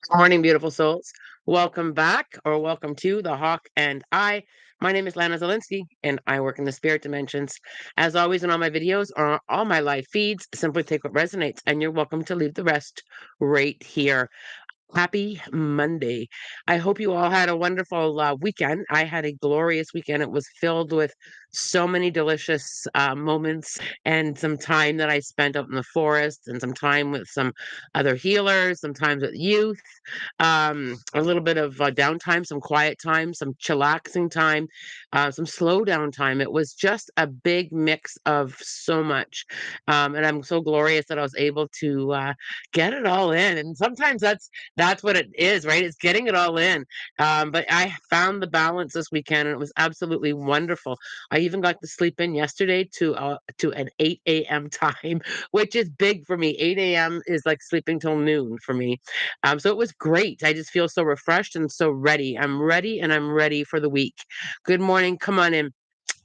Good morning, beautiful souls. Welcome back or welcome to The Hawk and I. My name is Lana Zelinsky and I work in the spirit dimensions. As always, in all my videos or all my live feeds, simply take what resonates and you're welcome to leave the rest right here. Happy Monday. I hope you all had a wonderful weekend. I had a glorious weekend. It was filled with so many delicious moments and some time that I spent out in the forest and some time with some other healers, some times with youth, a little bit of downtime, some quiet time, some chillaxing time, some slow down time. It was just a big mix of so much. And I'm so glorious that I was able to get it all in. And sometimes that's what it is, right? It's getting it all in. But I found the balance this weekend, and it was absolutely wonderful. I even got to sleep in yesterday to an 8 a.m. time, which is big for me. 8 a.m. is like sleeping till noon for me. So it was great. I just feel so refreshed and so ready. I'm ready and I'm ready for the week. Good morning. Come on in.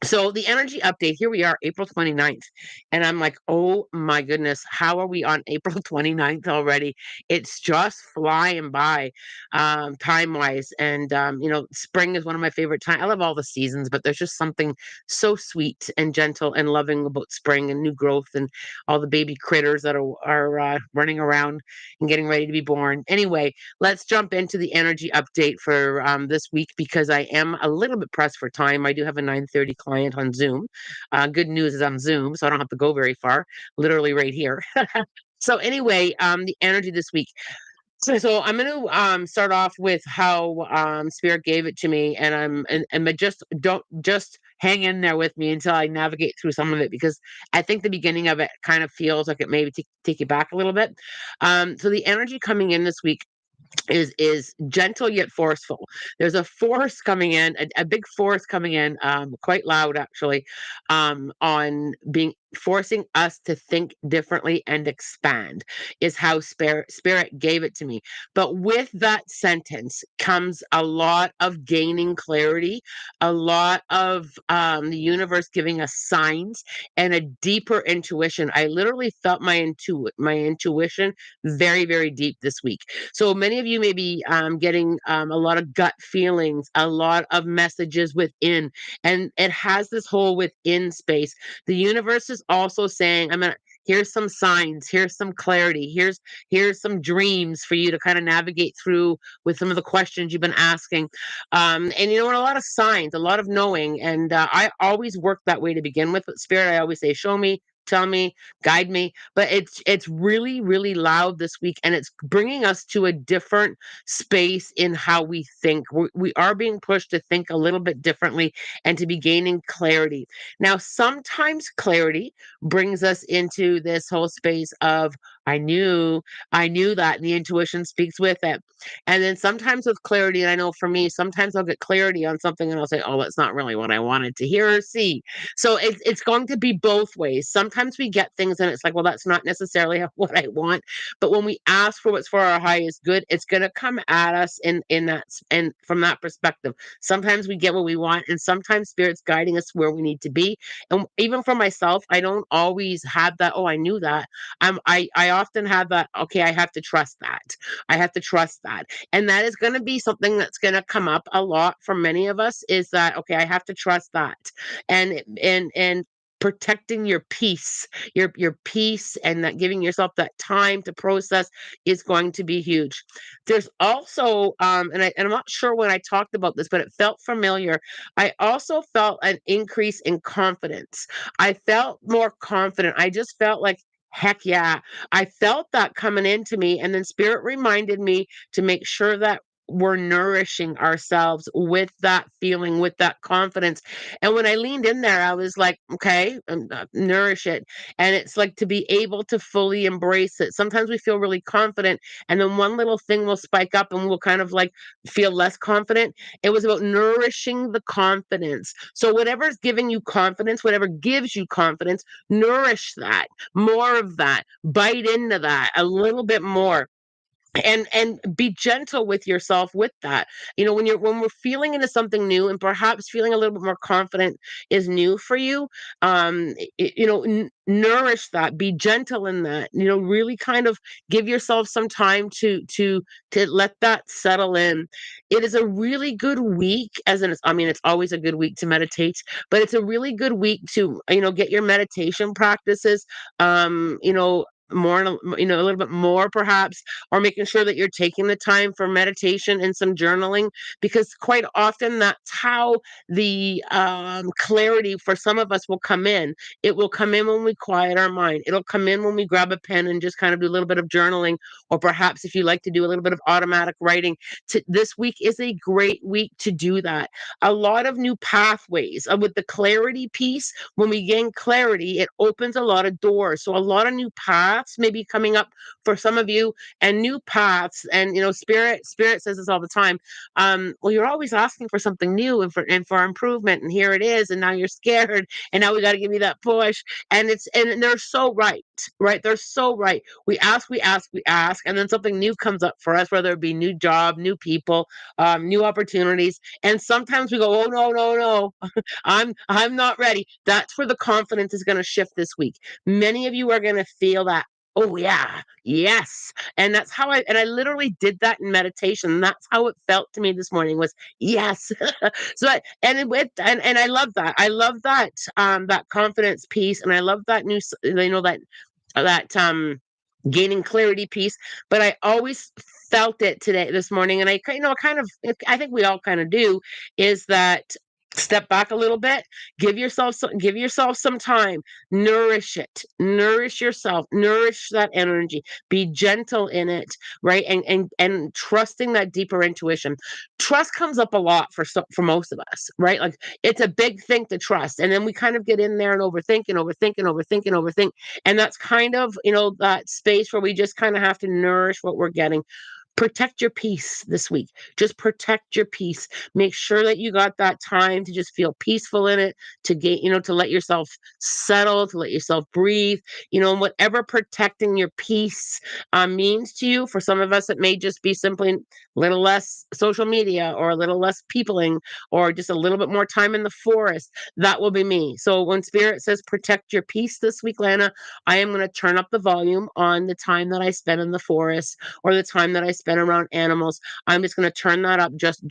So the energy update, here we are, April 29th. And I'm like, oh my goodness, how are we on April 29th already? It's just flying by, time-wise. And spring is one of my favorite times. I love all the seasons, but there's just something so sweet and gentle and loving about spring and new growth and all the baby critters that are running around and getting ready to be born. Anyway, let's jump into the energy update for this week because I am a little bit pressed for time. I do have a 9:30 client on Zoom. Good news is I'm Zoom, so I don't have to go very far, literally right here. So anyway, the energy this week. So I'm going to start off with how Spirit gave it to me, and but just don't just hang in there with me until I navigate through some of it because I think the beginning of it kind of feels like it maybe take you back a little bit. So the energy coming in this week is gentle yet forceful. There's a force coming in, a big force coming in, quite loud actually, on being forcing us to think differently and expand is how spirit gave it to me. But with that sentence comes a lot of gaining clarity, a lot of the universe giving us signs and a deeper intuition. I literally felt my intuition very, very deep this week. So many of you may be getting a lot of gut feelings, a lot of messages within, and it has this whole within space. The universe is also saying, here's some signs, here's some clarity, here's some dreams for you to kind of navigate through with some of the questions you've been asking. And you know what, a lot of signs, a lot of knowing. And I always work that way to begin with. But spirit, I always say, show me, tell me, guide me. But it's really, really loud this week, and it's bringing us to a different space in how we think. We are being pushed to think a little bit differently and to be gaining clarity. Now sometimes clarity brings us into this whole space of I knew that, and the intuition speaks with it. And then sometimes with clarity, and I know for me, sometimes I'll get clarity on something and I'll say, oh, that's not really what I wanted to hear or see. So it's going to be both ways. Sometimes we get things and it's like, well, that's not necessarily what I want. But when we ask for what's for our highest good, it's going to come at us and from that perspective. Sometimes we get what we want, and sometimes spirit's guiding us where we need to be. And even for myself, I don't always have that. Oh, I knew that. I often have that. Okay, I have to trust that. I have to trust that, and that is going to be something that's going to come up a lot for many of us. Is that okay? I have to trust that, and protecting your peace, your peace, and that giving yourself that time to process is going to be huge. There's also and I'm not sure when I talked about this, but it felt familiar. I also felt an increase in confidence. I felt more confident. I just felt like heck yeah. I felt that coming into me, and then spirit reminded me to make sure that we're nourishing ourselves with that feeling, with that confidence. And when I leaned in there, I was like, okay, nourish it. And it's like to be able to fully embrace it. Sometimes we feel really confident, and then one little thing will spike up and we'll kind of like feel less confident. It was about nourishing the confidence. So, whatever's giving you confidence, whatever gives you confidence, nourish that, more of that, bite into that a little bit more. and be gentle with yourself with that. When we're feeling into something new, and perhaps feeling a little bit more confident is new for you, nourish that, be gentle in that, really kind of give yourself some time to let that settle in. It is a really good week, I mean, it's always a good week to meditate, but it's a really good week to, get your meditation practices, more, a little bit more perhaps, or making sure that you're taking the time for meditation and some journaling, because quite often that's how the clarity for some of us will come in. It will come in when we quiet our mind. It'll come in when we grab a pen and just kind of do a little bit of journaling, or perhaps if you like to do a little bit of automatic writing. This week is a great week to do that. A lot of new pathways with the clarity piece. When we gain clarity, it opens a lot of doors. So a lot of new paths may be coming up for some of you, and new paths. And spirit says this all the time. Well, you're always asking for something new, and for improvement, and here it is, and now you're scared, and now we got to give you that push. And they're so right. Right, they're so right. We ask, and then something new comes up for us, whether it be new job, new people, new opportunities. And sometimes we go, oh, no, no, no. I'm not ready. That's where the confidence is going to shift this week. Many of you are going to feel that. Oh yeah, yes. And I literally did that in meditation. That's how it felt to me this morning, was yes. And I love that. I love that confidence piece, and I love that that gaining clarity piece. But I always felt it this morning, and I think we all kind of do, is that step back a little bit, give yourself some time, nourish it, nourish yourself, nourish that energy, be gentle in it, right? And trusting that deeper intuition. Trust comes up a lot for most of us, right? Like, it's a big thing to trust, and then we kind of get in there and overthink and overthink and overthink and overthink. And that's kind of, that space where we just kind of have to nourish what we're getting. Protect your peace this week. Just protect your peace. Make sure that you got that time to just feel peaceful in it, to get, to let yourself settle, to let yourself breathe, and whatever protecting your peace means to you. For some of us, it may just be simply a little less social media, or a little less peopling, or just a little bit more time in the forest. That will be me. So when Spirit says protect your peace this week, Lana, I am going to turn up the volume on the time that I spend in the forest, or the time that I spend around animals. I'm just going to turn that up just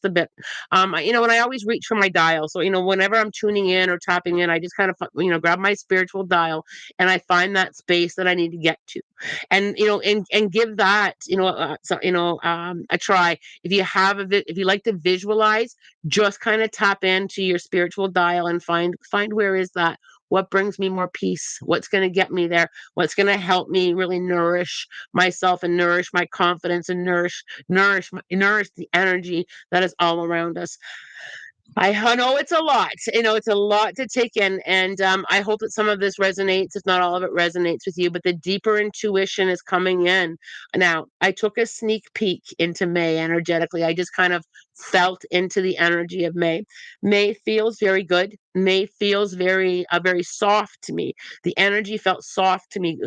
a bit. And I always reach for my dial. So, whenever I'm tuning in or tapping in, I just kind of, grab my spiritual dial, and I find that space that I need to get to. And, and give that, a try. If you like to visualize, just kind of tap into your spiritual dial and find where is that, what brings me more peace, what's going to get me there, what's going to help me really nourish myself, and nourish my confidence, and nourish the energy that is all around us. I know it's a lot. It's a lot to take in, and I hope that some of this resonates, if not all of it resonates with you. But the deeper intuition is coming in now. I took a sneak peek into May energetically. I just kind of felt into the energy of May. May feels very good. May feels very soft to me. The energy felt soft to me,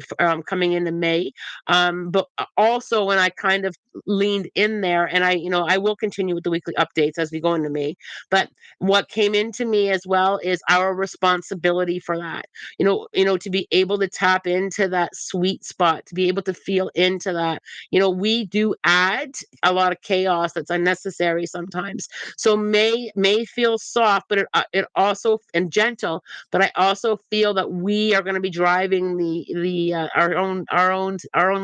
coming into May. But also, when I kind of leaned in there, and I will continue with the weekly updates as we go into May. But what came into me as well is our responsibility for that. To be able to tap into that sweet spot, to be able to feel into that. We do add a lot of chaos that's unnecessary sometimes. So may feel soft, but it also, and gentle, but I also feel that we are going to be driving the our own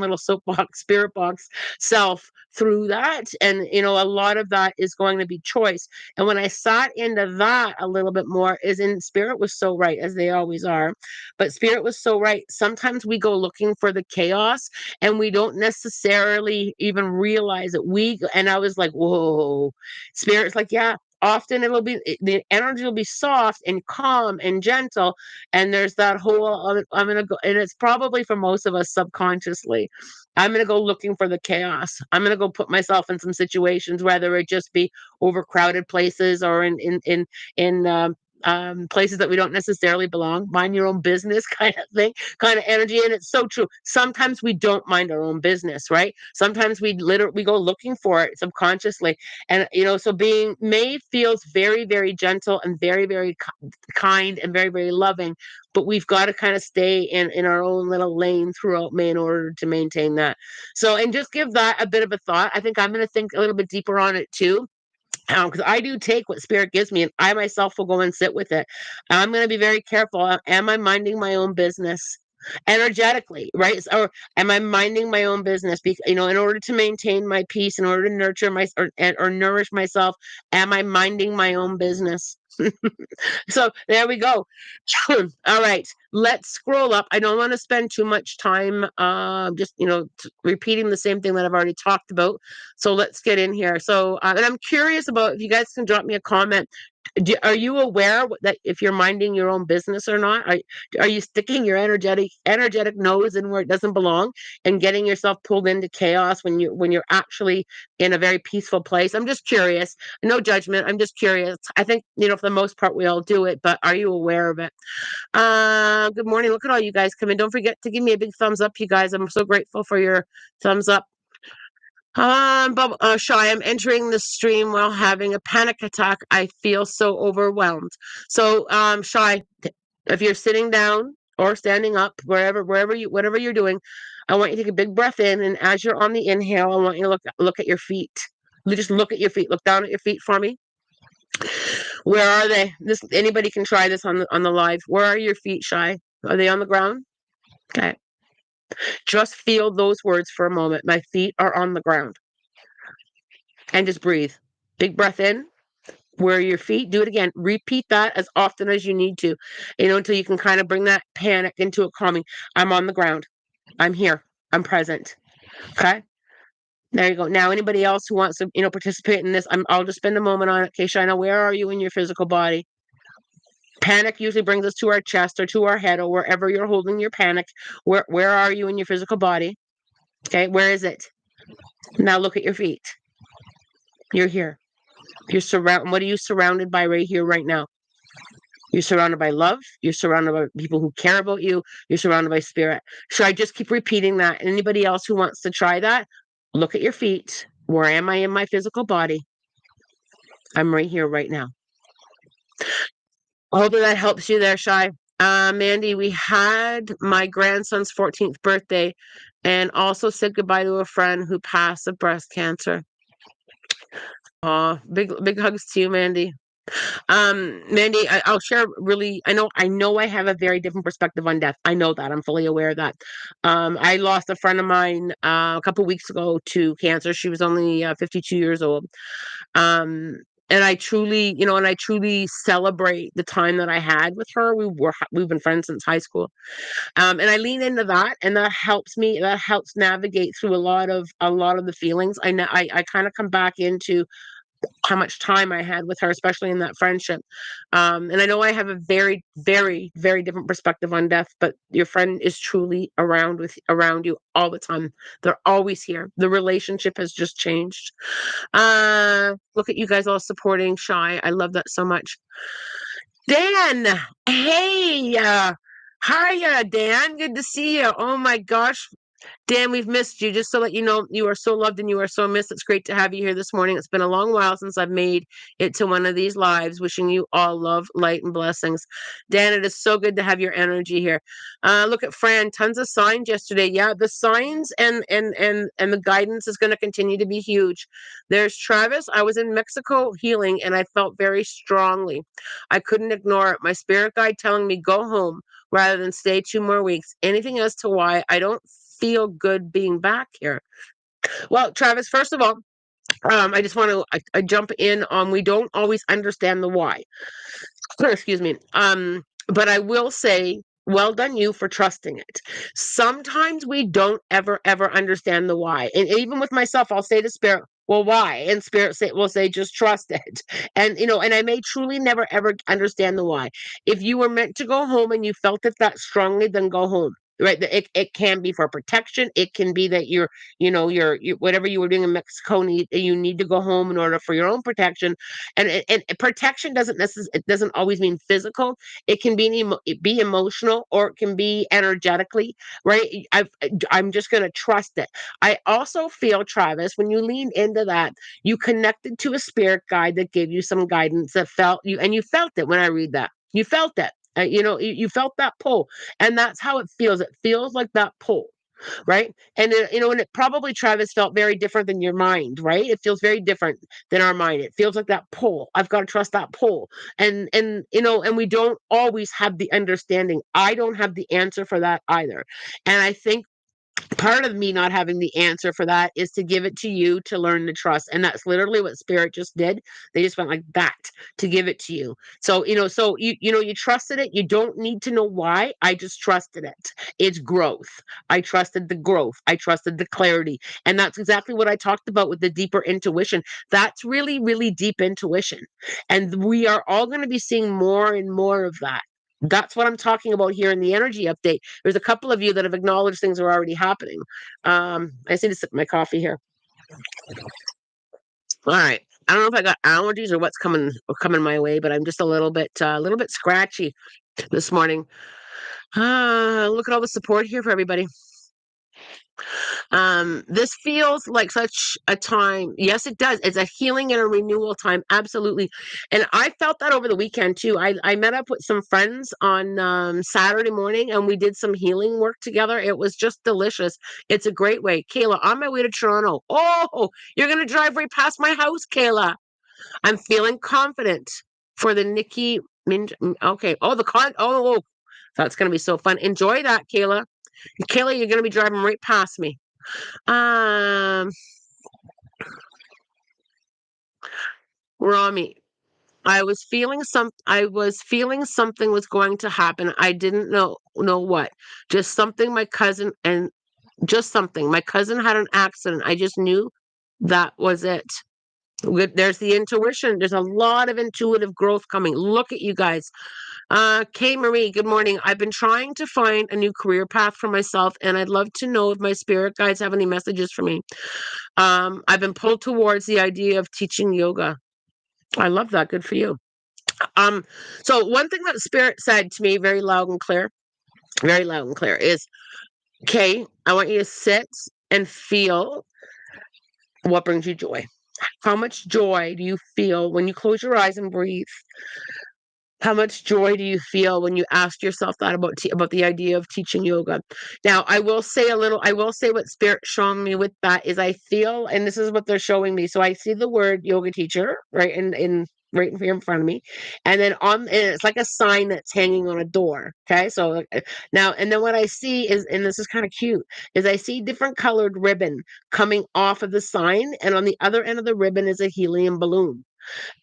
little soapbox, spirit box self through that. And a lot of that is going to be choice. And when I sat into that a little bit more, is in Spirit was so right, as they always are. But Spirit was so right. Sometimes we go looking for the chaos, and we don't necessarily even realize it. And I was like, whoa. Spirit's like, yeah. Often the energy will be soft and calm and gentle, and there's that whole I'm gonna go, and it's probably for most of us subconsciously. I'm gonna go looking for the chaos. I'm gonna go put myself in some situations, whether it just be overcrowded places, or in places that we don't necessarily belong. Mind your own business kind of thing, kind of energy. And it's so true. Sometimes we don't mind our own business, right? Sometimes we go looking for it subconsciously. And so being May feels very, very gentle and very, very kind and very, very loving. But we've got to kind of stay in our own little lane throughout May in order to maintain that. So, and just give that a bit of a thought. I think I'm going to think a little bit deeper on it too, because I do take what spirit gives me, and I myself will go and sit with it. I'm going to be very careful. Am I minding my own business energetically, right? Or am I minding my own business? Because in order to maintain my peace, in order to nurture or nourish myself, am I minding my own business? So there we go. All right, let's scroll up. I don't want to spend too much time just repeating the same thing that I've already talked about. So let's get in here. So and I'm curious about if you guys can drop me a comment. Are you aware that if you're minding your own business or not? Are you sticking your energetic nose in where it doesn't belong and getting yourself pulled into chaos when you're actually in a very peaceful place? I'm just curious. No judgment. I'm just curious. I think for the most part we all do it, but are you aware of it? Good morning. Look at all you guys come in. Don't forget to give me a big thumbs up, you guys. I'm so grateful for your thumbs up. But Shy, I'm entering the stream while having a panic attack. I feel so overwhelmed. So, Shy, if you're sitting down or standing up, whatever you're doing, I want you to take a big breath in, and as you're on the inhale, I want you to look at your feet. Just look at your feet. Look down at your feet for me. Where are they? Anybody can try this on the live. Where are your feet, Shy? Are they on the ground? Okay. Just feel those words for a moment. My feet are on the ground. And just breathe. Big breath in. Where are your feet? Do it again. Repeat that as often as you need to, until you can kind of bring that panic into a calming. I'm on the ground. I'm here. I'm present. Okay. There you go. Now, anybody else who wants to, participate in this, I'll just spend a moment on it. Okay, Shina, where are you in your physical body? Panic usually brings us to our chest or to our head or wherever you're holding your panic. Where are you in your physical body? Okay, where is it? Now look at your feet. You're here. What are you surrounded by right here, right now? You're surrounded by love. You're surrounded by people who care about you. You're surrounded by spirit. Should I just keep repeating that? Anybody else who wants to try that? Look at your feet. Where am I in my physical body? I'm right here, right now. I hope that helps you there, Shy. Mandy, we had my grandson's 14th birthday and also said goodbye to a friend who passed of breast cancer. Big hugs to you, Mandy. Mandy, I'll share really, I know I have a very different perspective on death. I know that. I'm fully aware of that. I lost a friend of mine a couple weeks ago to cancer. She was only 52 years old. And I truly, celebrate the time that I had with her. We've been friends since high school. And I lean into that, and that helps me. That helps navigate through a lot of the feelings. I kind of come back into how much time I had with her, especially in that friendship. And I know I have a very, very, very different perspective on death, but your friend is truly around you all the time. They're always here. The relationship has just changed. Look at you guys all supporting Shy. I love that so much. Dan, hey, hiya, Dan. Good to see you. Oh my gosh. Dan, we've missed you. Just to let you know, you are so loved and you are so missed. It's great to have you here this morning. It's been a long while since I've made it to one of these lives. Wishing you all love, light, and blessings. Dan, it is so good to have your energy here. Look at Fran. Tons of signs yesterday. Yeah, the signs and the guidance is going to continue to be huge. There's Travis. I was in Mexico healing and I felt very strongly. I couldn't ignore it. My spirit guide telling me go home rather than stay 2 more weeks. Anything as to why I don't feel good being back here? Well, Travis, first of all, I just want to I jump in on we don't always understand the why. Excuse me. But I will say, well done you for trusting it. Sometimes we don't ever understand the why. And even with myself, I'll say to spirit, well, why? And spirit will say, just trust it. And and I may truly never ever understand the why. If you were meant to go home and you felt it that strongly, then go home. right? It can be for protection. It can be that you whatever you were doing in Mexico, you need to go home in order for your own protection. And protection it doesn't always mean physical. It can be emotional, or it can be energetically, right? I'm just going to trust it. I also feel, Travis, when you lean into that, you connected to a spirit guide that gave you some guidance that felt you, and you felt it when I read that. You felt it. You felt that pull, and that's how it feels. It feels like that pull, right? And it probably, Travis, felt very different than your mind, right? It feels very different than our mind. It feels like that pull. I've got to trust that pull, and we don't always have the understanding. I don't have the answer for that either, and I think part of me not having the answer for that is to give it to you to learn to trust, and that's literally what spirit just did. They just went like that to give it to you. So you trusted it. You don't need to know why. I just trusted it. It's growth. I trusted the growth. I trusted the clarity, and that's exactly what I talked about with the deeper intuition. That's really, really deep intuition, and we are all going to be seeing more and more of that. That's what I'm talking about here in the energy update. There's a couple of you that have acknowledged things are already happening. I just need to sip my coffee here. All right. I don't know if I got allergies or what's coming my way, but I'm just a little bit scratchy this morning. Look at all the support here for everybody. This feels like such a time. Yes, it does. It's a healing and a renewal time. Absolutely. And I felt that over the weekend too. I met up with some friends on Saturday morning, and we did some healing work together. It was just delicious. It's a great way. Kayla, on my way to Toronto. Oh, you're going to drive right past my house, Kayla. I'm feeling confident for the Nikki Okay. Oh, the con. Oh, that's going to be so fun. Enjoy that, Kayla. Kayla, you're going to be driving right past me. Um, Rami, I was feeling something was going to happen. I didn't know what. Just something my cousin and just something. My cousin had an accident. I just knew that was it. There's the intuition. There's a lot of intuitive growth coming. Look at you guys. Kay Marie, good morning. I've been trying to find a new career path for myself, and I'd love to know if my spirit guides have any messages for me. I've been pulled towards the idea of teaching yoga. I love that. Good for you. Um, so one thing that spirit said to me very loud and clear is, okay, I want you to sit and feel what brings you joy. How much joy do you feel when you close your eyes and breathe? How much joy do you feel when you ask yourself that about the idea of teaching yoga? Now, I will say what spirit showing me with that is I feel, and this is what they're showing me. So I see the word yoga teacher right in right here in front of me, and then and it's like a sign that's hanging on a door. Okay, so now and then what I see is, and this is kind of cute, is I see different colored ribbon coming off of the sign, and on the other end of the ribbon is a helium balloon.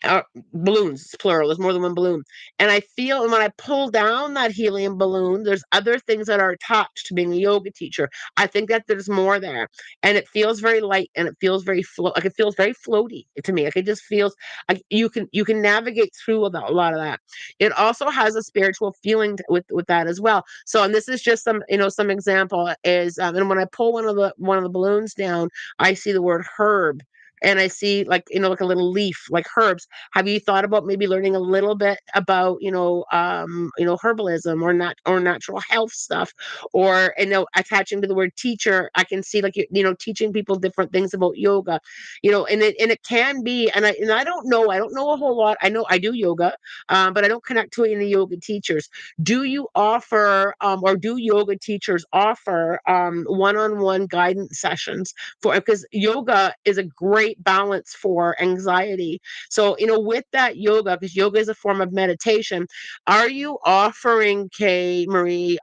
uh, Balloons, it's plural. There's more than one balloon. And I feel, and when I pull down that helium balloon, there's other things that are attached to being a yoga teacher. I think that there's more there, and it feels very light, and it feels like it feels very floaty to me. Like it just feels like you can navigate through a lot of that. It also has a spiritual feeling with that as well. So, and this is just some example is, and when I pull one of the balloons down, I see the word herb, and I see like a little leaf like herbs. Have you thought about maybe learning a little bit about herbalism or natural health stuff, or attaching to the word teacher? I can see like teaching people different things about yoga, and it can be, and I don't know a whole lot. I know I do yoga, but I don't connect to any yoga teachers. Do you offer or do yoga teachers offer one-on-one guidance sessions for, because yoga is a great balance for anxiety. So, with that yoga, because yoga is a form of meditation, are you offering, Kay Marie,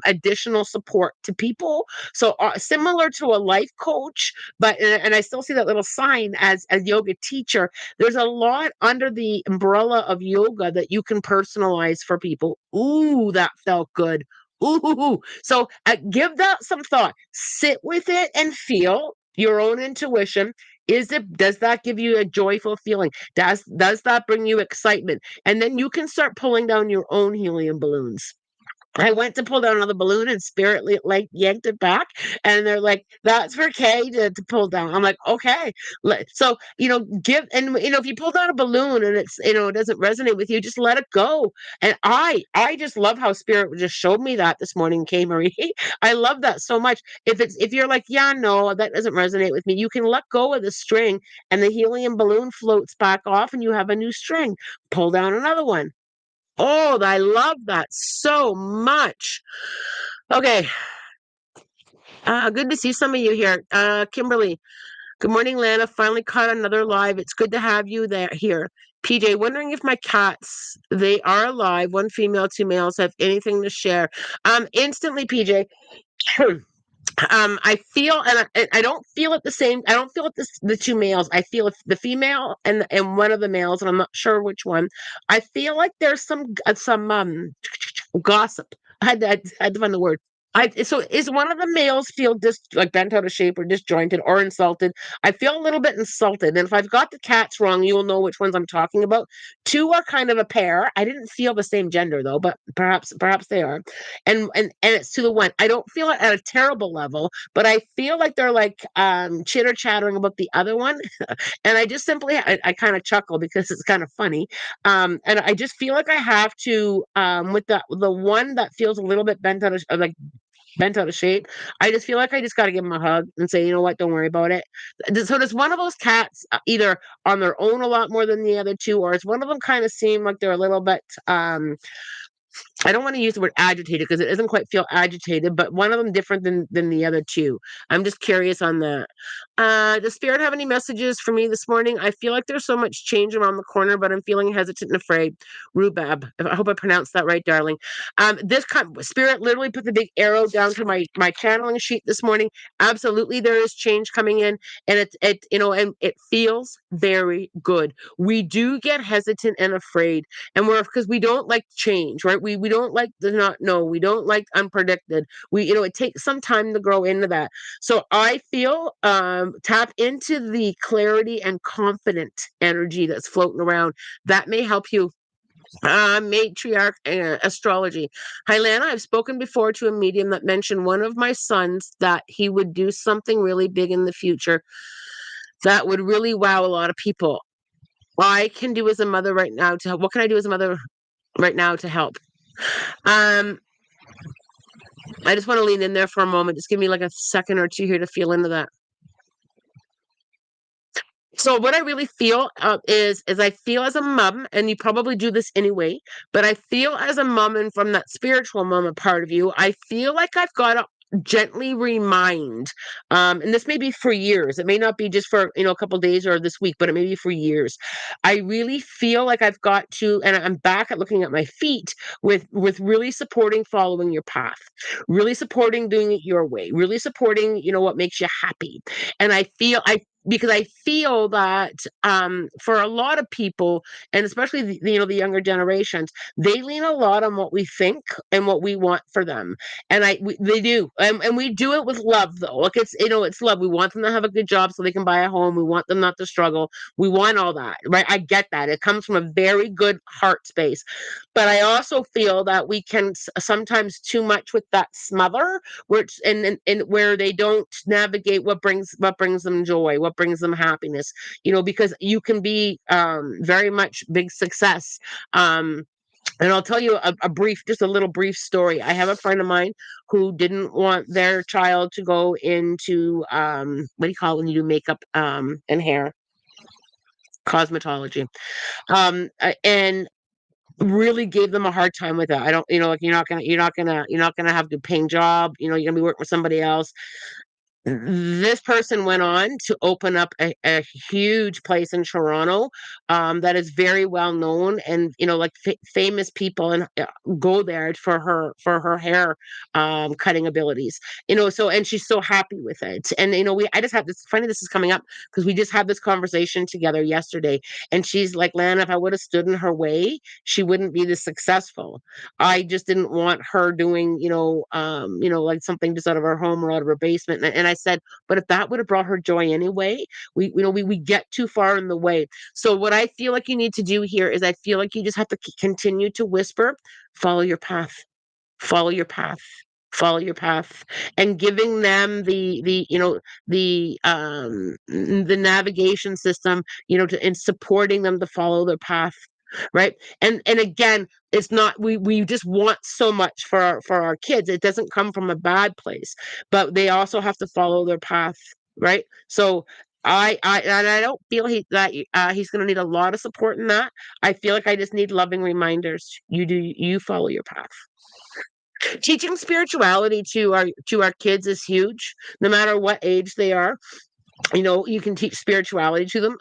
additional support to people? So, similar to a life coach, but and I still see that little sign as a yoga teacher. There's a lot under the umbrella of yoga that you can personalize for people. Ooh, that felt good. Ooh, so give that some thought. Sit with it and feel your own intuition. Does that give you a joyful feeling? Does that bring you excitement? And then you can start pulling down your own helium balloons. I went to pull down another balloon and Spirit like yanked it back, and they're like, "That's for Kay to pull down." I'm like, "Okay." So give and if you pull down a balloon and it doesn't resonate with you, just let it go. And I just love how Spirit just showed me that this morning, Kay Marie. I love that so much. If you're like, "Yeah, no, that doesn't resonate with me," you can let go of the string, and the helium balloon floats back off, and you have a new string. Pull down another one. Oh, I love that so much. Okay. Good to see some of you here. Kimberly, good morning, Lana. Finally caught another live. It's good to have you there here. PJ, wondering if my cats, they are alive, one female, two males, have anything to share. Instantly, PJ. I feel, and I don't feel it the same. I don't feel it the two males. I feel it, the female and one of the males, and I'm not sure which one. I feel like there's some gossip. I had to find the word. So is one of the males feel like bent out of shape or disjointed or insulted? I feel a little bit insulted, and if I've got the cats wrong, you'll know which ones I'm talking about. Two are kind of a pair. I didn't feel the same gender though, but perhaps they are. And it's to the one. I don't feel it at a terrible level, but I feel like they're like chitter chattering about the other one, and I just simply I kind of chuckle because it's kind of funny. And I just feel like I have to with the one that feels a little bit bent out of shape. I just feel like I just got to give him a hug and say, you know what, don't worry about it. So does one of those cats either on their own a lot more than the other two, or is one of them kind of seem like they're a little bit I don't want to use the word agitated because it doesn't quite feel agitated, but one of them different than the other two. I'm just curious on that. Does Spirit have any messages for me this morning? I feel like there's so much change around the corner, but I'm feeling hesitant and afraid. Rubab, I hope I pronounced that right, darling. Spirit literally put the big arrow down to my channeling sheet this morning. Absolutely, there is change coming in, and and it feels very good. We do get hesitant and afraid, and we're because we don't like change, right? We don't like the not know, we don't like unpredicted. It takes some time to grow into that. So I feel tap into the clarity and confident energy that's floating around. That may help you. Matriarch astrology. Hi, Lana. I've spoken before to a medium that mentioned one of my sons that he would do something really big in the future that would really wow a lot of people. I can do as a mother right now to help. What can I do as a mother right now to help? Um, I just want to lean in there for a moment. Just give me like a second or two here to feel into that. So what I really feel is I feel as a mom, and you probably do this anyway, but I feel as a mom, and from that spiritual mama part of you, I feel like I've got to gently remind, and this may be for years. It may not be just for a couple days or this week, but it may be for years. I really feel like I've got to, and I'm back at looking at my feet with really supporting following your path, really supporting doing it your way, really supporting what makes you happy. And because I feel that for a lot of people, and especially the younger generations, they lean a lot on what we think and what we want for them, and they do, and we do it with love though. Like it's love. We want them to have a good job so they can buy a home. We want them not to struggle. We want all that, right? I get that. It comes from a very good heart space, but I also feel that we can sometimes too much with that smother, which and where they don't navigate what brings them joy, what brings them happiness. Because you can be very much big success. And I'll tell you just a little brief story. I have a friend of mine who didn't want their child to go into what do you call it when you do makeup and hair? Cosmetology. And really gave them a hard time with that. I don't, like you're not gonna have a good paying job. You're gonna be working with somebody else. This person went on to open up a huge place in Toronto that is very well known, and like famous people and go there for her hair cutting abilities. So and she's so happy with it. And we I just have this funny this is coming up because we just had this conversation together yesterday, and she's like, Lana, if I would have stood in her way, she wouldn't be this successful. I just didn't want her doing, like something just out of her home or out of her basement. And I said, but if that would have brought her joy anyway, we get too far in the way. So what I feel like you need to do here is I feel like you just have to continue to whisper, follow your path. Follow your path. Follow your path, and giving them the navigation system, and supporting them to follow their path, right? And again, it's not, we just want so much for our kids. It doesn't come from a bad place, but they also have to follow their path, right? So I don't feel he's going to need a lot of support in that. I feel like I just need loving reminders. You follow your path. Teaching spirituality to our kids is huge, no matter what age they are. You can teach spirituality to them.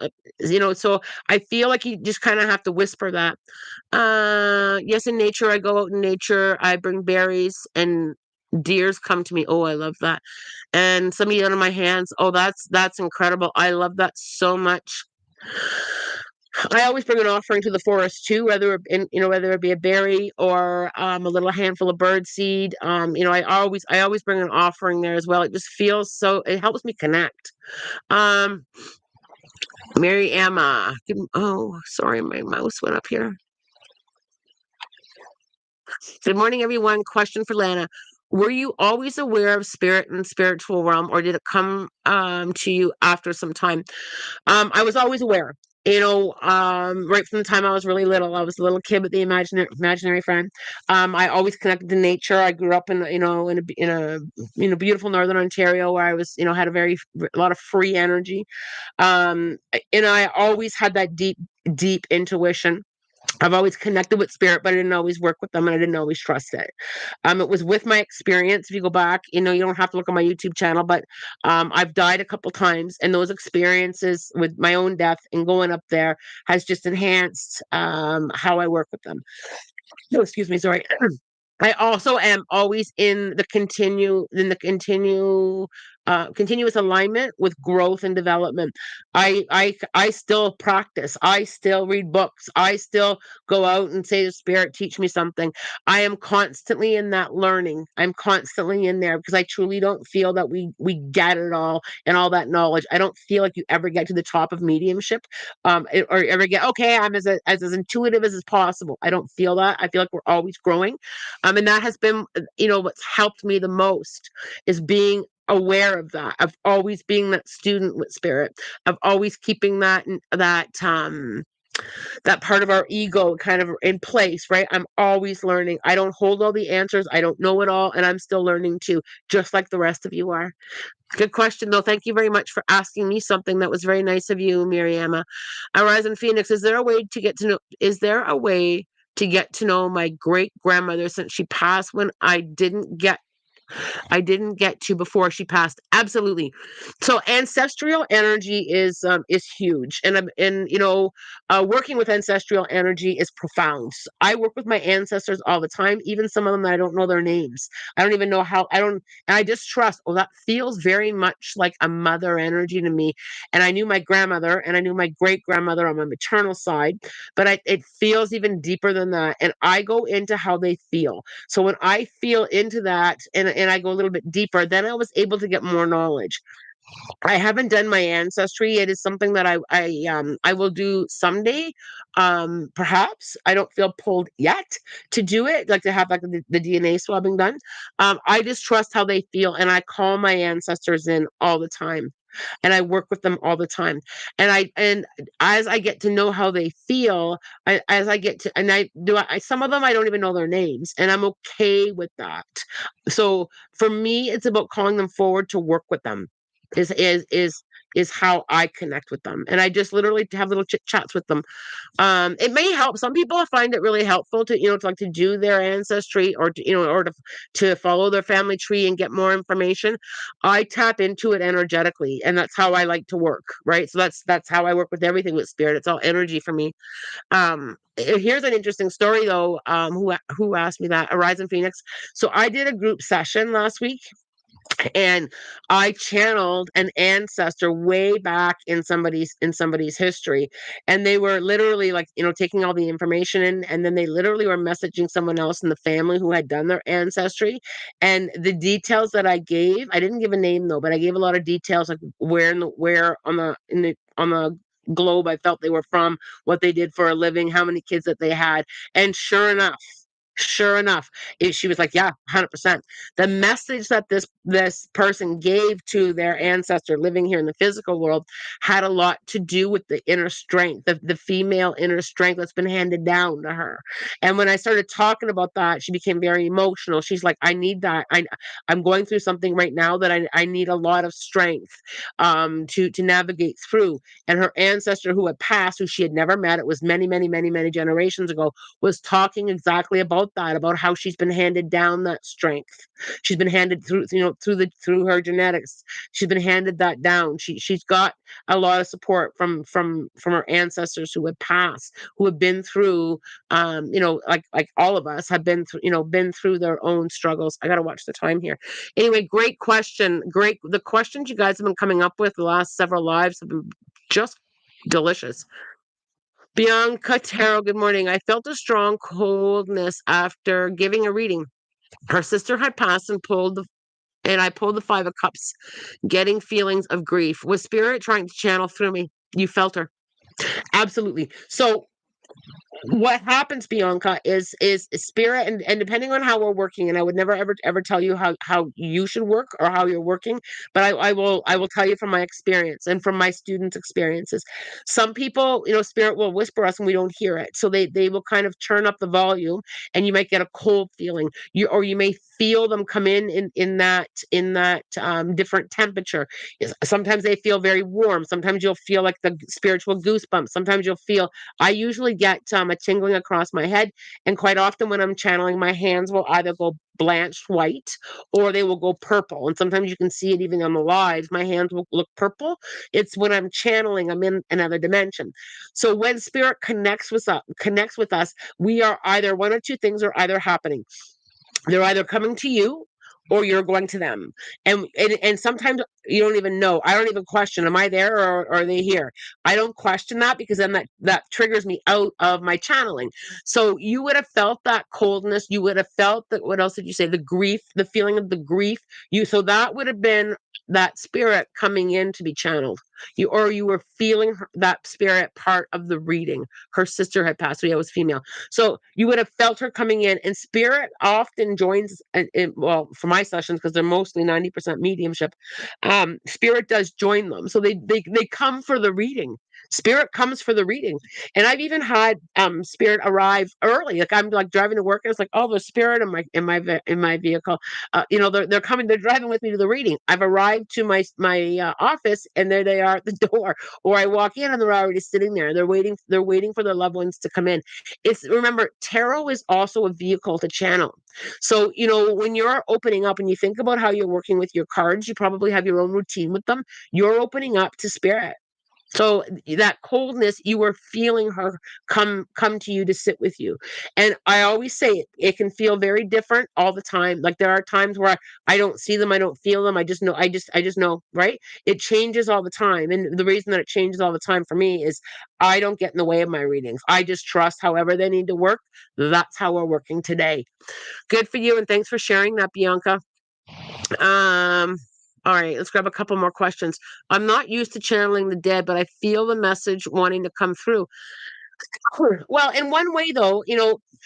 So I feel like you just kind of have to whisper that. Yes, in nature, I go out in nature, I bring berries, and deers come to me. Oh, I love that. And some eat out of my hands. Oh, that's incredible. I love that so much. I always bring an offering to the forest too, whether it be a berry or a little handful of bird seed. I always bring an offering there as well. It just feels so. It helps me connect. Um, Mary Emma. Oh, sorry, my mouse went up here. Good morning, everyone. Question for Lana. Were you always aware of spirit and spiritual realm, or did it come to you after some time? I was always aware. Right from the time I was really little. I was a little kid with the imaginary friend. I always connected to nature. I grew up in a beautiful northern Ontario where I was, had a lot of free energy. And I always had that deep intuition. I've always connected with spirit, but I didn't always work with them, and I didn't always trust it. It was with my experience. If you go back, you don't have to look on my YouTube channel, but I've died a couple times, and those experiences with my own death and going up there has just enhanced how I work with them. No, excuse me, sorry. I also am always continuous alignment with growth and development. I still practice. I still read books. I still go out and say to spirit, teach me something. I am constantly in that learning. I'm constantly in there because I truly don't feel that we get it all and all that knowledge. I don't feel like you ever get to the top of mediumship, or ever get, okay, I'm as intuitive as is possible. I don't feel that. I feel like we're always growing. And that has been, what's helped me the most is being aware of that, of always being that student with spirit, of always keeping that part of our ego kind of in place, right? I'm always learning. I don't hold all the answers. I don't know it all, and I'm still learning too, just like the rest of you are. Good question, though. Thank you very much for asking me something. That was very nice of you, Miriam. Horizon Phoenix, is there a way to get to know? Is there a way to get to know my great grandmother since she passed when I didn't get to before she passed. Absolutely. So ancestral energy is huge, and working with ancestral energy is profound. I work with my ancestors all the time, even some of them that I don't know their names. I don't even know how. I don't, and I just trust. Oh, that feels very much like a mother energy to me. And I knew my grandmother, and I knew my great grandmother on my maternal side, but it feels even deeper than that. And I go into how they feel. So when I feel into that and I go a little bit deeper, then I was able to get more knowledge. I haven't done my ancestry. It is something that I will do someday. Perhaps I don't feel pulled yet to do it, like to have like the DNA swabbing done. I just trust how they feel, and I call my ancestors in all the time, and I work with them all the time. And as I get to know how they feel, as I get to, and I do, some of them I don't even know their names, and I'm okay with that. So for me, it's about calling them forward to work with them. Is how I connect with them, and I just literally have little chit chats with them. It may help. Some people find it really helpful to do their ancestry, or to follow their family tree and get more information. I tap into it energetically, and that's how I like to work, right? So that's how I work with everything with spirit. It's all energy for me. Here's an interesting story though. Who asked me that? Horizon Phoenix. So I did a group session last week, and I channeled an ancestor way back in somebody's history, and they were literally like, taking all the information in, and then they literally were messaging someone else in the family who had done their ancestry. And the details that I gave, I didn't give a name though, but I gave a lot of details, like where on the globe I felt they were from, what they did for a living, how many kids that they had. And sure enough, Sure enough, she was like, "Yeah, 100%." The message that this person gave to their ancestor living here in the physical world had a lot to do with the inner strength, the female inner strength that's been handed down to her. And when I started talking about that, she became very emotional. She's like, "I need that. I'm going through something right now that I need a lot of strength to navigate through." And her ancestor who had passed, who she had never met, it was many, many, many, many generations ago, was talking exactly about that, about how she's been handed down that strength. She's been handed through, through her genetics. She's been handed that down. She's got a lot of support from her ancestors who had passed, who have been through, like all of us have been through, been through their own struggles. I got to watch the time here. Anyway, great question. Great. The questions you guys have been coming up with the last several lives have been just delicious. Bianca Tarot, good morning. I felt a strong coldness after giving a reading. Her sister had passed and I pulled the 5 of Cups, getting feelings of grief. Was spirit trying to channel through me? You felt her. Absolutely. So what happens, Bianca, is spirit, and depending on how we're working, and I would never ever tell you how you should work or how you're working, but I will tell you from my experience and from my students' experiences. Some people, spirit will whisper us and we don't hear it, so they will kind of turn up the volume, and you might get a cold feeling. You may feel them come in that different temperature. Sometimes they feel very warm. Sometimes you'll feel like the spiritual goosebumps. Sometimes you'll feel, I usually get a tingling across my head, and quite often when I'm channeling, my hands will either go blanched white or they will go purple. And sometimes you can see it even on the lives. My hands will look purple. It's when I'm channeling, I'm in another dimension. So when spirit connects with us, we are either one or two things are either happening. They're either coming to you or you're going to them. And sometimes you don't even know. I don't even question, am I there or are they here? I don't question that, because then that triggers me out of my channeling. So you would have felt that coldness. You would have felt that, what else did you say? The grief, the feeling of the grief. So that would have been that spirit coming in to be channeled. You were feeling that spirit part of the reading. Her sister had passed. So yeah, it was female. So you would have felt her coming in, and spirit often joins. Well, for my sessions, because they're mostly 90% mediumship, spirit does join them. So they come for the reading. Spirit comes for the reading, and I've even had spirit arrive early. Like I'm like driving to work, and it's like, oh, the spirit in my vehicle. They're coming. They're driving with me to the reading. I've arrived to my office, and there they are at the door. Or I walk in, and they're already sitting there. They're waiting. They're waiting for their loved ones to come in. It's, remember, tarot is also a vehicle to channel. So, when you're opening up and you think about how you're working with your cards, you probably have your own routine with them. You're opening up to spirit. So that coldness, you were feeling her come to you to sit with you. And I always say it can feel very different all the time. Like there are times where I don't see them, I don't feel them. I just know, I just know, right? It changes all the time. And the reason that it changes all the time for me is I don't get in the way of my readings. I just trust however they need to work. That's how we're working today. Good for you. And thanks for sharing that, Bianca. Um, all right, let's grab a couple more questions. I'm not used to channeling the dead, but I feel the message wanting to come through. Sure. Well, in one way, though,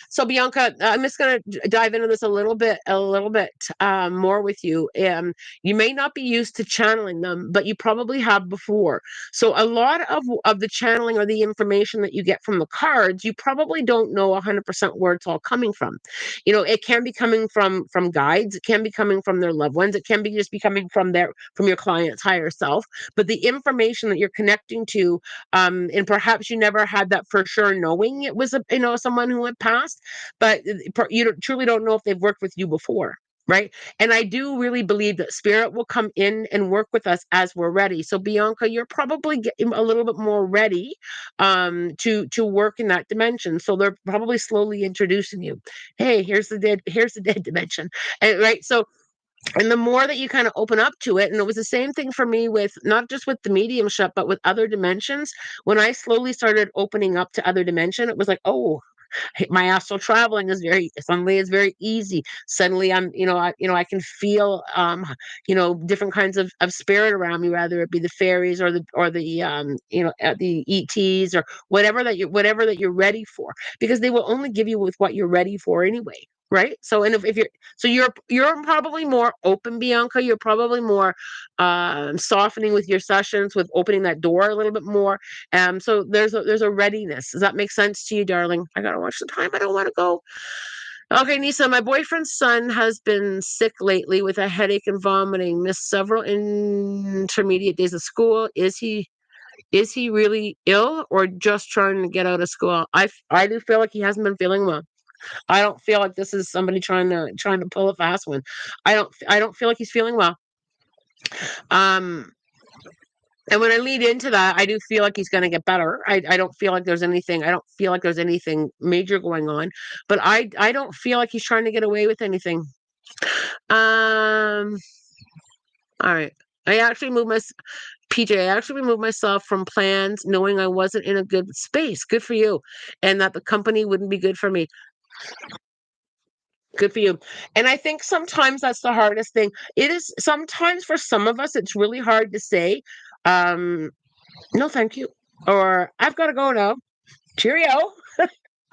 so Bianca, I'm just going to dive into this a little bit more with you. You may not be used to channeling them, but you probably have before. So a lot of the channeling or the information that you get from the cards, you probably don't know 100% where it's all coming from. It can be coming from guides. It can be coming from their loved ones. It can be just be coming from your client's higher self. But the information that you're connecting to, and perhaps you never had that for sure knowing it was someone who had passed, but truly don't know if they've worked with you before, right? And I do really believe that spirit will come in and work with us as we're ready. So Bianca, you're probably getting a little bit more ready to work in that dimension. So they're probably slowly introducing you. Hey, here's the dead dimension. And, right. So, and the more that you kind of open up to it, and it was the same thing for me with not just with the mediumship, but with other dimensions. When I slowly started opening up to other dimension, it was like, oh, my astral traveling is very easy. Suddenly I can feel different kinds of spirit around me, whether it be the fairies or the ETs or whatever that you're ready for, because they will only give you with what you're ready for anyway. right? So, and if you're probably more open, Bianca. You're probably more softening with your sessions, with opening that door a little bit more. So there's a readiness. Does that make sense to you, darling? I gotta watch the time. I don't want to go. Okay, Nisa, my boyfriend's son has been sick lately with a headache and vomiting. Missed several intermediate days of school. Is he really ill or just trying to get out of school? I do feel like he hasn't been feeling well. I don't feel like this is somebody trying to pull a fast one. I don't feel like he's feeling well. Um, and when I lead into that, I do feel like he's going to get better. I don't feel like there's anything. I don't feel like there's anything major going on, but I don't feel like he's trying to get away with anything. Um, all right. I actually moved my PJ. I actually removed myself from plans, knowing I wasn't in a good space. Good for you, and that the company wouldn't be good for me. Good for you. And I think sometimes that's the hardest thing. It is sometimes for some of us, it's really hard to say, um, no, thank you, or I've got to go now. Cheerio.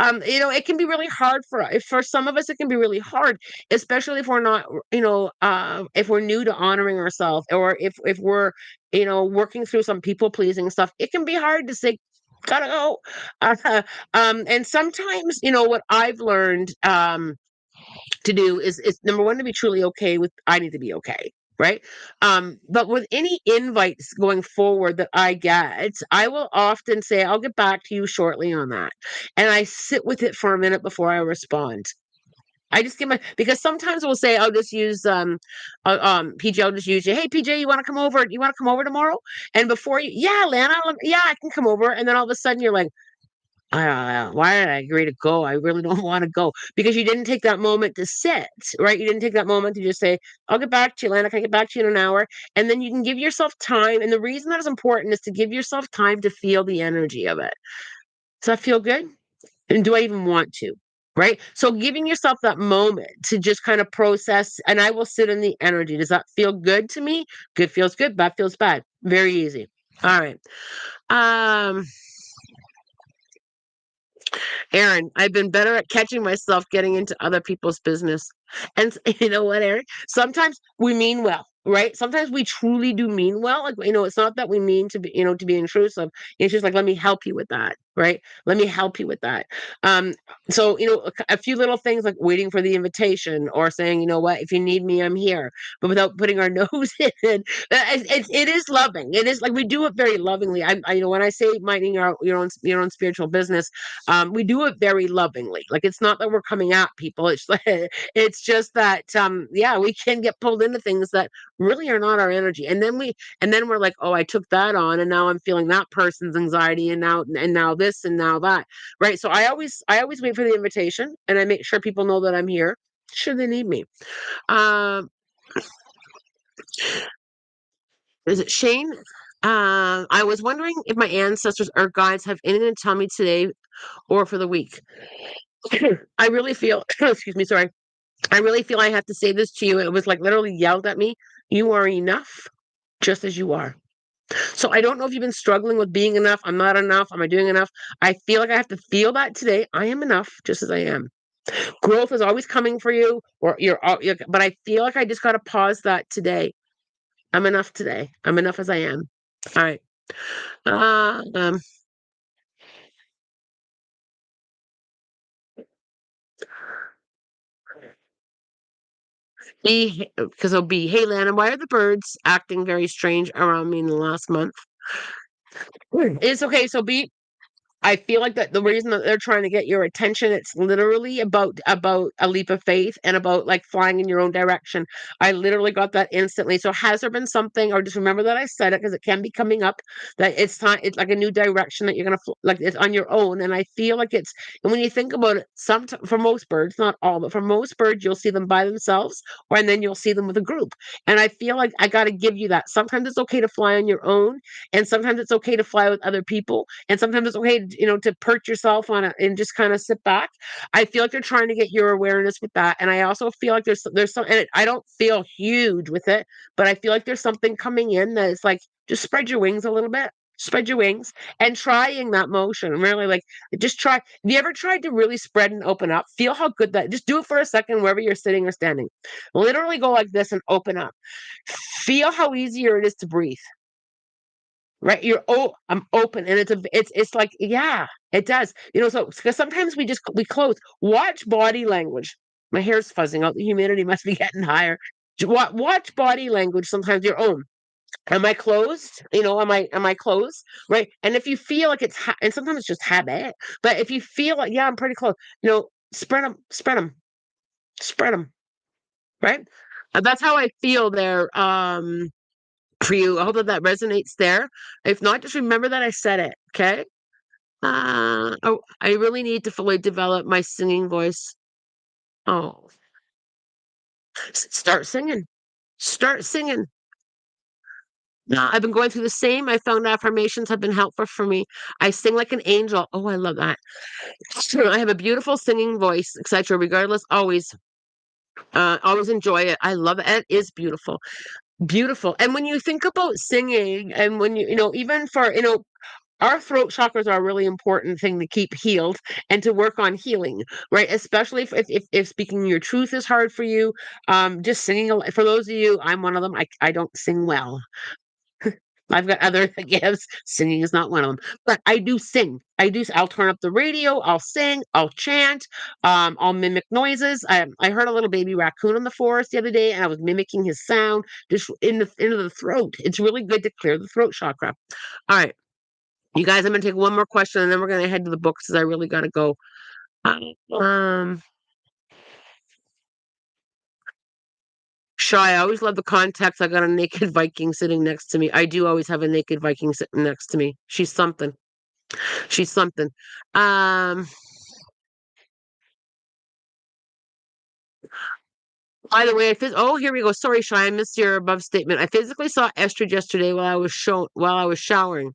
It can be really hard for some of us. It can be really hard, especially if we're not, if we're new to honoring ourselves, or if we're, working through some people pleasing stuff. It can be hard to say, gotta go. And sometimes, what I've learned, to do is number one, to be truly okay with, I need to be okay, right? But with any invites going forward that I get, I will often say, I'll get back to you shortly on that, and I sit with it for a minute before I respond. I just give my, because sometimes we'll say, I'll just use PJ, I'll just use you. Hey PJ, you want to come over? You want to come over tomorrow? And before you, yeah, Lana, yeah, I can come over. And then all of a sudden you're like, why did I agree to go? I really don't want to go, because you didn't take that moment to sit, right? You didn't take that moment to just say, I'll get back to you, Lana. Can I get back to you in an hour? And then you can give yourself time. And the reason that is important is to give yourself time to feel the energy of it. Does that feel good? And do I even want to? Right. So giving yourself that moment to just kind of process, and I will sit in the energy. Does that feel good to me? Good feels good, bad feels bad. Very easy. All right. Um, Aaron, I've been better at catching myself getting into other people's business. And you know what, Aaron? Sometimes we mean well, right? Sometimes we truly do mean well. Like, it's not that we mean to be, to be intrusive. It's just like, let me help you with that, right? Let me help you with that. Um, so, a few little things like waiting for the invitation, or saying, you know what, if you need me, I'm here, but without putting our nose in. It is loving. It is like, we do it very lovingly. When I say minding your own spiritual business, we do it very lovingly. Like, it's not that we're coming at people. It's like, it's just that, yeah, we can get pulled into things that really are not our energy, and then we're like, oh, I took that on, and now I'm feeling that person's anxiety, and now this, and now that, right? So I always wait for the invitation, and I make sure people know that I'm here should they need me. Um, is it Shane? I was wondering if my ancestors or guides have anything to tell me today or for the week. I really feel, excuse me, sorry. I really feel I have to say this to you. It was like literally yelled at me. You are enough just as you are. So I don't know if you've been struggling with being enough. I'm not enough. Am I doing enough? I feel like I have to feel that today. I am enough just as I am. Growth is always coming for you, or but I feel like I just got to pause that today. I'm enough today. I'm enough as I am. All right. Uh, um, because it'll be, hey, Lana, why are the birds acting very strange around me in the last month? It's okay. So B, I feel like that the reason that they're trying to get your attention, it's literally about a leap of faith, and about like flying in your own direction. I literally got that instantly. So has there been something, or just remember that I said it, because it can be coming up, that it's time, it's like a new direction that you're gonna like, it's on your own. And I feel like it's, and when you think about it, for most birds, not all, but for most birds, you'll see them by themselves, and then you'll see them with a group. And I feel like I got to give you that. Sometimes it's okay to fly on your own, and sometimes it's okay to fly with other people, and sometimes it's okay, to perch yourself on it and just kind of sit back. I feel like they're trying to get your awareness with that, and I also feel like there's some, and I don't feel huge with it, but I feel like there's something coming in that is like, just spread your wings a little bit. spread your wings, and trying that motion. Really, like, just try. Have you ever tried to really spread and open up? Feel how good that. Just do it for a second, wherever you're sitting or standing. Literally go like this and open up. Feel how easier it is to breathe. Right? I'm open, and it's like, yeah, it does. So because sometimes we close. Watch body language. My hair's fuzzing out. The humidity must be getting higher. Watch body language. Sometimes your own. Am I closed? Am I closed? Right? And if you feel like and sometimes it's just habit, but if you feel like, yeah, I'm pretty close, spread them, spread them, spread them. Right? That's how I feel there. For you. I hope that resonates there. If not, just remember that I said it. Okay. Oh, I really need to fully develop my singing voice. Oh, start singing. Start singing. No, I've been going through the same. I found affirmations have been helpful for me. I sing like an angel. Oh, I love that. I have a beautiful singing voice, etc. Regardless, always enjoy it. I love it. It is beautiful, beautiful. And when you think about singing, and when even for our throat chakras are a really important thing to keep healed and to work on healing, right? Especially if speaking your truth is hard for you. Just singing. For those of you, I'm one of them. I don't sing well. I've got other gifts. Singing is not one of them, but I do sing. I'll turn up the radio. I'll sing. I'll chant. I'll mimic noises. I heard a little baby raccoon in the forest the other day, and I was mimicking his sound just into the throat. It's really good to clear the throat chakra. All right. You guys, I'm gonna take one more question, and then we're gonna head to the books because I really gotta go. Um, Shy, I always love the context. I got a naked Viking sitting next to me. I do always have a naked Viking sitting next to me. She's something. She's something. Um, by the way, oh, here we go. Sorry, Shy, I missed your above statement. I physically saw Estrid yesterday while I was showering.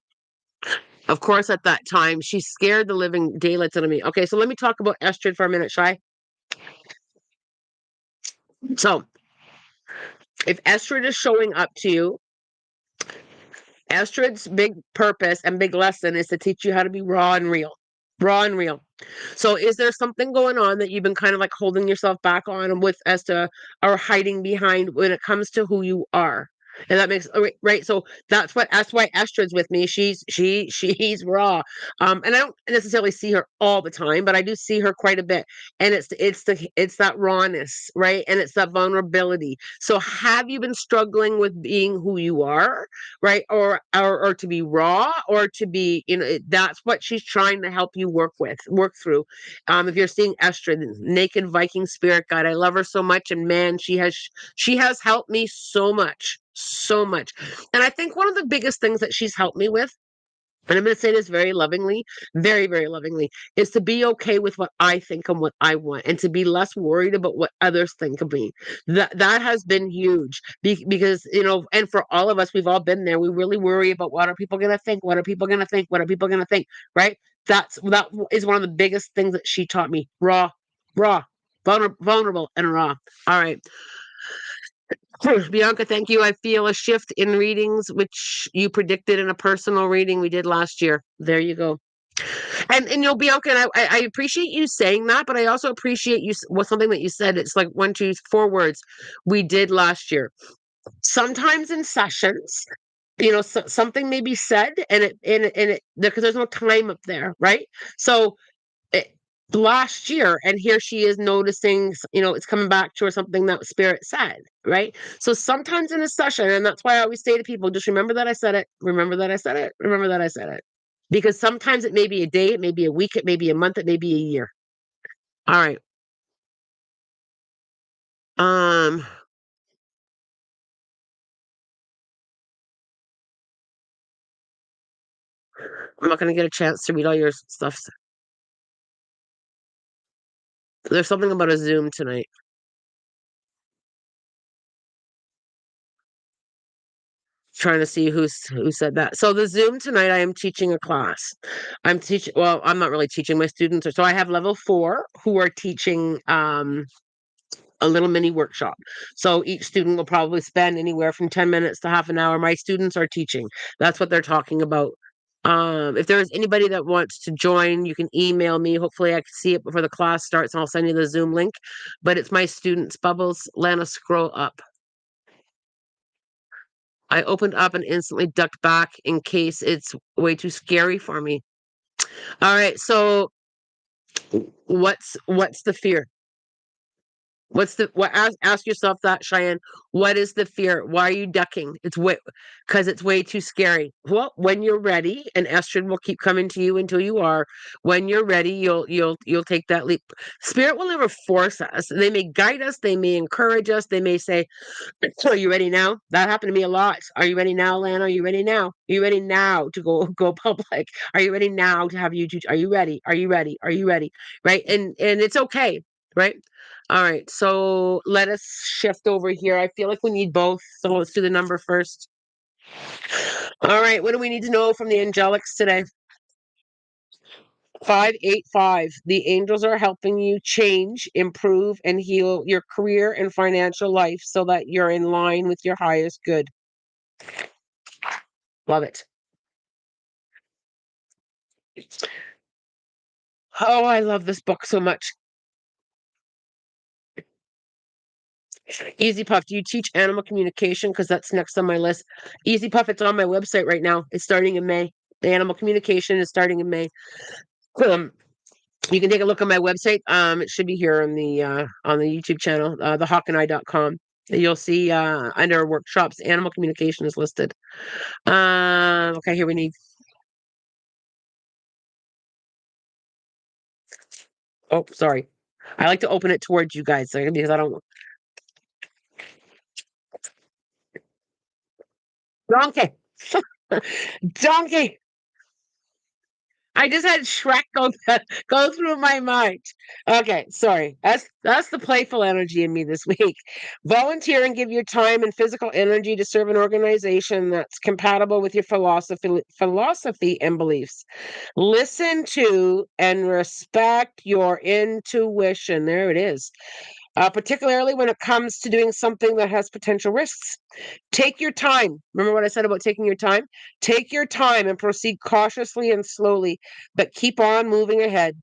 Of course, at that time, she scared the living daylights out of me. Okay, so let me talk about Estrid for a minute, Shy. So, if Estrid is showing up to you, Estrid's big purpose and big lesson is to teach you how to be raw and real. Raw and real. So is there something going on that you've been kind of like holding yourself back on with as to or hiding behind when it comes to who you are? And that makes right. So that's why Estrid's with me. She's raw. And I don't necessarily see her all the time, but I do see her quite a bit. And it's that rawness, right? And it's that vulnerability. So have you been struggling with being who you are, right? Or to be raw, or to be, that's what she's trying to help you work through. If you're seeing Estrid, naked Viking spirit guide, I love her so much, and man, she has helped me so much, so much. And I think one of the biggest things that she's helped me with, and I'm going to say this very lovingly, very, very lovingly, is to be okay with what I think and what I want, and to be less worried about what others think of me. That has been huge because, and for all of us, we've all been there. We really worry about what are people going to think? What are people going to think? What are people going to think? Right? That is one of the biggest things that she taught me. Raw, vulnerable, and raw. All right. Bianca, thank you. I feel a shift in readings, which you predicted in a personal reading we did last year. There you go. And Bianca, and I appreciate you saying that, but I also appreciate something that you said. It's like 1, 2, 4 words we did last year. Sometimes in sessions, something may be said, and it because there's no time up there, right? So last year, and here she is noticing, it's coming back to her, something that spirit said, right? So sometimes in a session, and that's why I always say to people, just remember that I said it, remember that I said it, remember that I said it, because sometimes it may be a day, it may be a week, it may be a month, it may be a year. All right. um I'm not going to get a chance to read all your stuff. There's something about a Zoom tonight. Trying to see who said that. So the Zoom tonight, I am teaching a class. Well, I'm not really teaching, my students so I have level 4 who are teaching a little mini workshop. So each student will probably spend anywhere from 10 minutes to half an hour. My students are teaching. That's what they're talking about If there is anybody that wants to join, you can email me. Hopefully, I can see it before the class starts, and I'll send you the Zoom link. But it's my students' bubbles. Lana, scroll up. I opened up and instantly ducked back in case it's way too scary for me. All right, so what's the fear? What's the what ask yourself that, Cheyenne. What is the fear? Why are you ducking? It's way because it's way too scary. Well, when you're ready, and estrogen will keep coming to you until you are. When you're ready, you'll take that leap. Spirit will never force us. They may guide us, they may encourage us, they may say, so are you ready now? That happened to me a lot. Are you ready now, Lana? Are you ready now? Are you ready now to go public? Are you ready now to have YouTube? Are you ready? Are you ready? Are you ready? Right? And it's okay, right? All right. So let us shift over here. I feel like we need both. So let's do the number first. All right. What do we need to know from the angelics today? 585. The angels are helping you change, improve, and heal your career and financial life so that you're in line with your highest good. Love it. Oh, I love this book so much. Easy Puff, do you teach animal communication? Because that's next on my list. Easy Puff, it's on my website right now. It's starting in May. The animal communication is starting in May. Um, you can take a look on my website. It should be here on the YouTube channel, thehawkandI.com. You'll see under workshops, animal communication is listed. Okay, here we need. Oh, sorry. I like to open it towards you guys because I don't. Donkey, donkey. I just had Shrek go through my mind. Okay, sorry. That's the playful energy in me this week. Volunteer and give your time and physical energy to serve an organization that's compatible with your philosophy and beliefs. Listen to and respect your intuition. There it is. Particularly when it comes to doing something that has potential risks. Take your time. Remember what I said about taking your time? Take your time and proceed cautiously and slowly, but keep on moving ahead,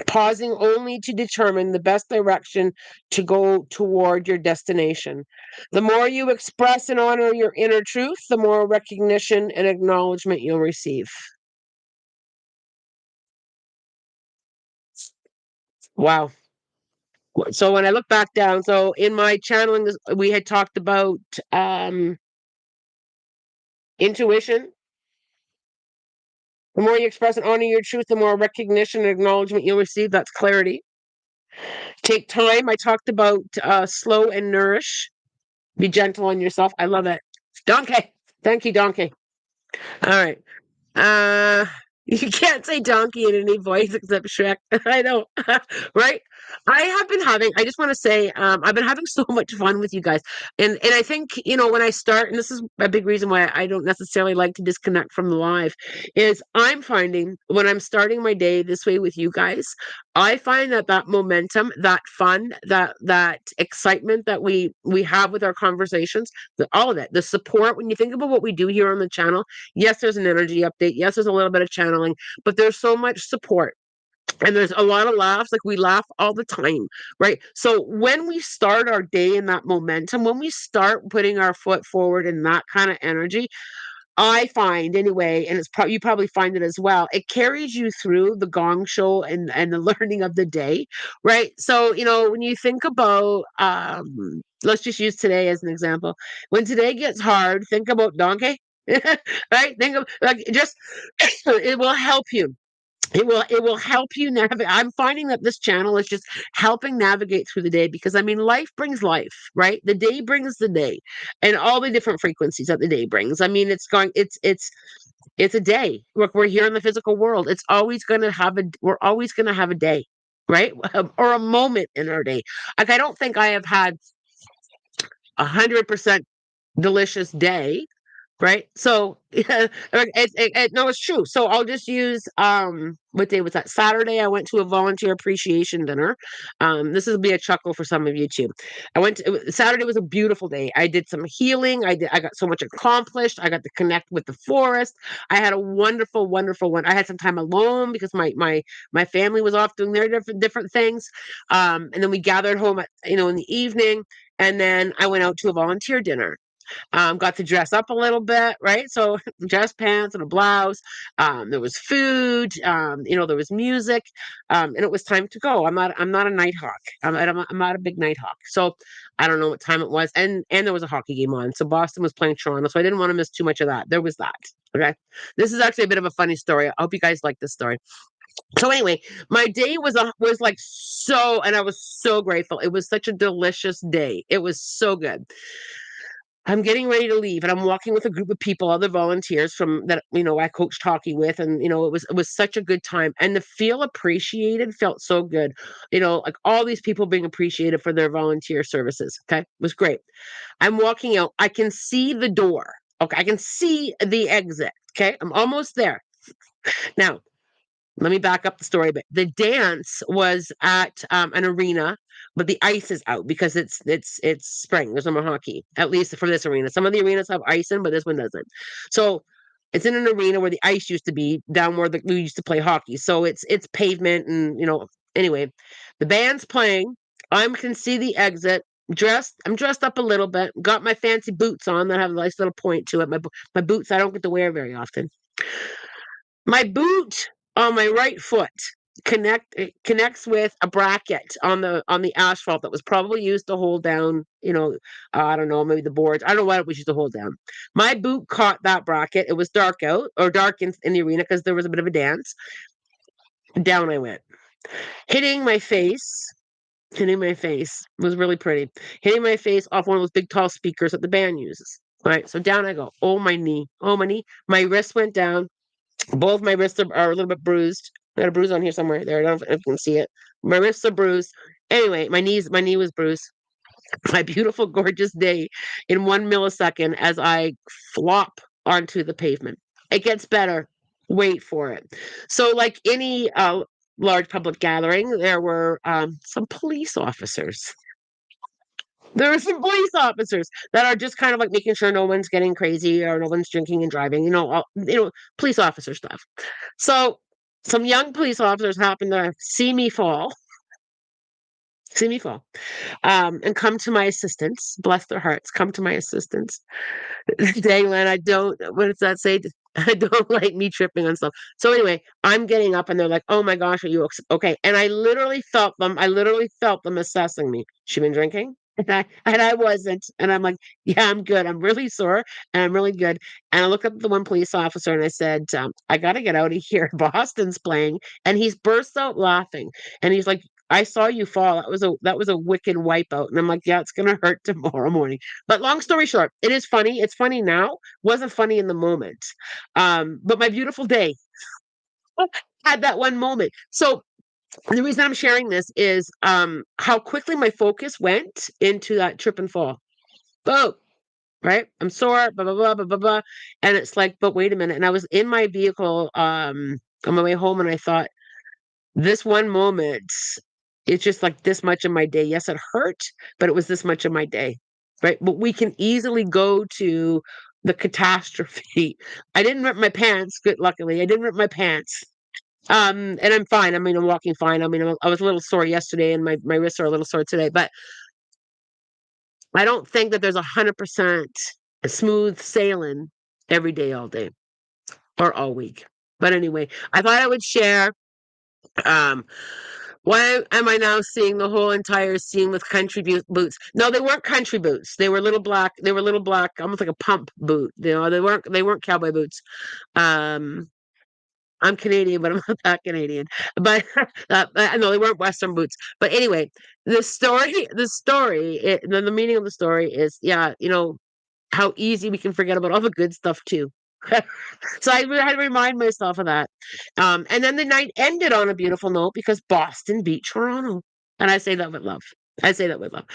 pausing only to determine the best direction to go toward your destination. The more you express and honor your inner truth, the more recognition and acknowledgement you'll receive. Wow. So when I look back down, so in my channeling, we had talked about intuition. The more you express and honor your truth, the more recognition and acknowledgement you'll receive. That's clarity. Take time. I talked about slow and nourish. Be gentle on yourself. I love it. Donkey. Thank you, Donkey. All right. Uh, you can't say donkey in any voice except Shrek. I know, right? I just want to say, I've been having so much fun with you guys. And I think, when I start, and this is a big reason why I don't necessarily like to disconnect from the live, is I'm finding when I'm starting my day this way with you guys, I find that momentum, that fun, that excitement that we have with our conversations, all of it, the support, when you think about what we do here on the channel. Yes, there's an energy update. Yes, there's a little bit of channeling, but there's so much support. And there's a lot of laughs. Like we laugh all the time, right? So when we start our day in that momentum, when we start putting our foot forward in that kind of energy, I find anyway, and it's probably you probably find it as well. It carries you through the gong show and the learning of the day, right? So when you think about, let's just use today as an example. When today gets hard, think about donkey, right? Think of like just it will help you. It will help you navigate. I'm finding that this channel is just helping navigate through the day because I mean life brings life, right? The day brings the day and all the different frequencies that the day brings. I mean it's a day. Look, we're here in the physical world. We're always gonna have a day, right? Or a moment in our day. Like I don't think I have had 100% delicious day, Right? So, yeah, no, it's true. So I'll just use, what day was that? Saturday, I went to a volunteer appreciation dinner. This will be a chuckle for some of you too. Saturday was a beautiful day. I did some healing. I got so much accomplished. I got to connect with the forest. I had a wonderful, wonderful one. I had some time alone because my family was off doing their different things. And then we gathered home in the evening, and then I went out to a volunteer dinner. Got to dress up a little bit, right? So dress pants and a blouse. There was food. There was music, and it was time to go. I'm not a night hawk. I'm not a big night hawk. So I don't know what time it was, and there was a hockey game on. So Boston was playing Toronto, so I didn't want to miss too much of that. There was that. Okay, this is actually a bit of a funny story. I hope you guys like this story. So anyway, my day was like so, and I was so grateful. It was such a delicious day. It was so good. I'm getting ready to leave, and I'm walking with a group of people, other volunteers from that I coached hockey with, and it was such a good time, and to feel appreciated felt so good. Like all these people being appreciated for their volunteer services. Okay, it was great. I'm walking out. I can see the door. Okay, I can see the exit. Okay, I'm almost there now. Let me back up the story a bit. The dance was at an arena, but the ice is out because it's spring. There's no more hockey, at least for this arena. Some of the arenas have ice in, but this one doesn't. So it's in an arena where the ice used to be down where we used to play hockey. So it's pavement, and anyway, the band's playing. I can see the exit. I'm dressed up a little bit. Got my fancy boots on that have a nice little point to it. My boots I don't get to wear very often. My boot on my right foot connects with a bracket on the asphalt that was probably used to hold down, I don't know, maybe the boards. I don't know what it was used to hold down. My boot caught that bracket. It was dark out or dark in the arena because there was a bit of a dance. Down I went, hitting my face. Hitting my face was really pretty. Hitting my face off one of those big tall speakers that the band uses. All right, so down I go. Oh my knee. Oh my knee. My wrist went down. Both my wrists are a little bit bruised. I got a bruise on here somewhere. There, I don't know if you can see it. My wrists are bruised. Anyway, my knee was bruised. My beautiful, gorgeous day in 1 millisecond as I flop onto the pavement. It gets better. Wait for it. So, like any large public gathering, there were some police officers. There are some police officers that are just kind of like making sure no one's getting crazy or no one's drinking and driving. Police officer stuff. So some young police officers happened to see me fall, and come to my assistance. Bless their hearts, come to my assistance. Dangland, I don't. What does that say? I don't like me tripping on stuff. So anyway, I'm getting up, and they're like, "Oh my gosh, are you okay?" And I literally felt them. I literally felt them assessing me. She been drinking? And I wasn't. And I'm like, yeah, I'm good. I'm really sore and I'm really good. And I looked up at the one police officer and I said, I got to get out of here. Boston's playing. And he's burst out laughing. And he's like, I saw you fall. That was a wicked wipeout. And I'm like, yeah, it's gonna hurt tomorrow morning. But long story short, it is funny. It's funny now. Wasn't funny in the moment. But my beautiful day had that one moment. So the reason I'm sharing this is how quickly my focus went into that trip and fall. Boom. Right? I'm sore, blah, blah, blah, blah, blah, blah. And it's like, but wait a minute. And I was in my vehicle on my way home and I thought, this one moment, it's just like this much of my day. Yes, it hurt, but it was this much of my day. Right. But we can easily go to the catastrophe. I didn't rip my pants, good luckily. I didn't rip my pants. And I'm fine. I mean, I'm walking fine. I mean, I was a little sore yesterday and my wrists are a little sore today, but I don't think that there's 100% smooth sailing every day, all day or all week. But anyway, I thought I would share. Um, why am I now seeing the whole entire scene with country boots? No, they weren't country boots. They were little black. They were little black, almost like a pump boot. They weren't cowboy boots. Um, I'm Canadian, but I'm not that Canadian. But no, they weren't Western boots. But anyway, the meaning of the story is, yeah, how easy we can forget about all the good stuff too. So I had to remind myself of that. And then the night ended on a beautiful note because Boston beat Toronto, and I say that with love. I say that with love.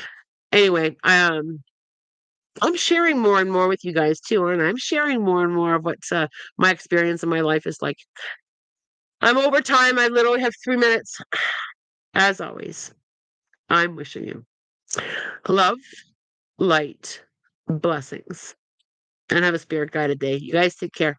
Anyway, I'm sharing more and more with you guys too, and I'm sharing more and more of what my experience in my life is like. I'm over time. I literally have 3 minutes. As always, I'm wishing you love, light, blessings, and have a spirit guided day. You guys take care.